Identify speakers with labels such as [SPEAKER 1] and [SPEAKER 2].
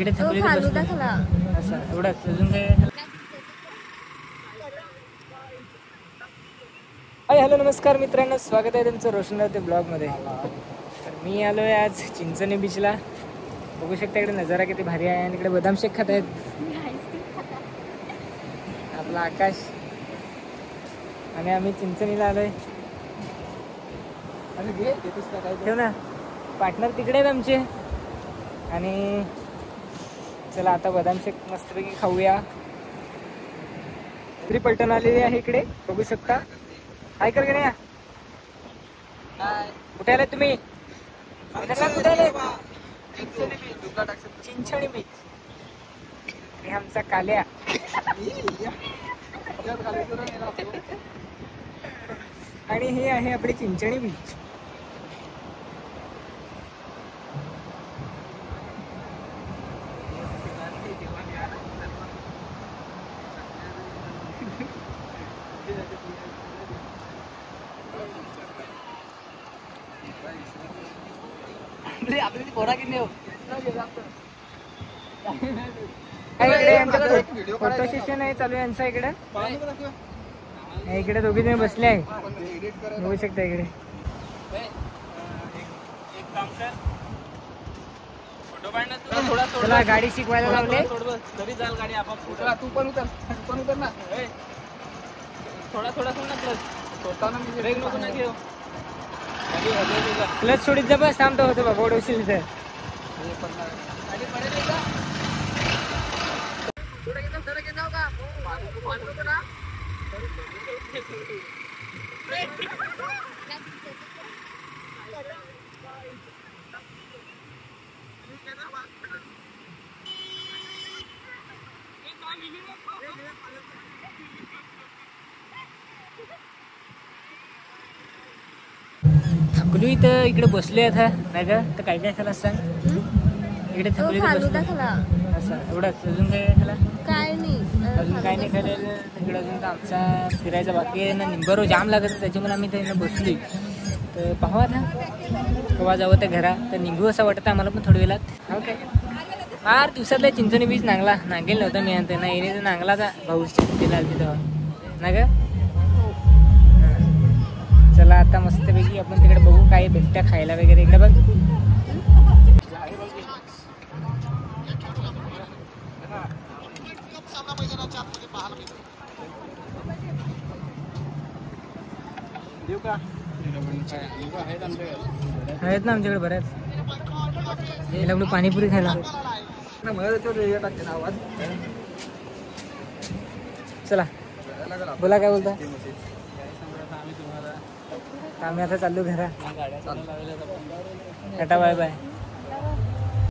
[SPEAKER 1] इकडे थांबली असं एवढंच अजून काय. हाय हॅलो नमस्कार मित्रांनो, स्वागत आहे तुमचं रोशनरावते ब्लॉगमध्ये. तर मी आलो आहे आज चिंचणी बीचला. बघू शकता इकडे नजारा किती भारी आहे. आणि इकडे बदाम शेक खात आहेत आपला आकाश. आणि आम्ही चिंचणीला आलोय. ठेव ना, पार्टनर तिकडे आहेत आमचे. आणि चला आता बदाम शेक मस्तपैकी खाऊया. तरी पलटण आलेली आहे इकडे, बघू शकता. हाय कर गण्या, कुठे आले तुम्ही? चिंचणी बीच. हे आमचा काल्या. आणि हे आहे आपली चिंचणी बीच. फोटो सेशन आहे चालू यांचा इकडे. इकडे दोघे जण बसले आहे, बघू शकता इकडे. चला गाडी शिकवायला लावले. तरी चाल गाडी आपाप. तू पण उतर, तू पण उतर ना. थोडा थोडा ब्रेक नको ना घेऊ. क्लच सोडीत जा बस. थांबतो होतो बाबा, ओढवशील तर. थकलो इथं, इकडे बसले आता नाही का. तर काय काय खायला सांग. इकडे थकलो असं एवढंच, अजून काय खायला? काय नाही, अजून काय नाही खायला. तिकडे अजून आमचा फिरायचा बाकी आहे ना. निंबारो जाम लागत, त्याच्यामुळे आम्ही त्यांना बसलोय. तर पाहू आता केव्हा जावं त्या घरा. तर निघू असं वाटतं आम्हाला पण थोड्या वेळात. ओके, फार दिवसातला चिंचणी बीच नांगेल नव्हता मी. त्यांना येणे तर नांगलाचा भाऊच्या सुट्टीला आली तेव्हा ना ग. चला आता मस्तपैकी आपण तिकडे बघू काय भेटत्या खायला वगैरे. इकडे बघ, आहेत ना आमच्याकडे बऱ्याच. आपलं पाणीपुरी खायला. चला बोला, काय बोलता? आम्ही आता चाललो घरा. Tata bye bye.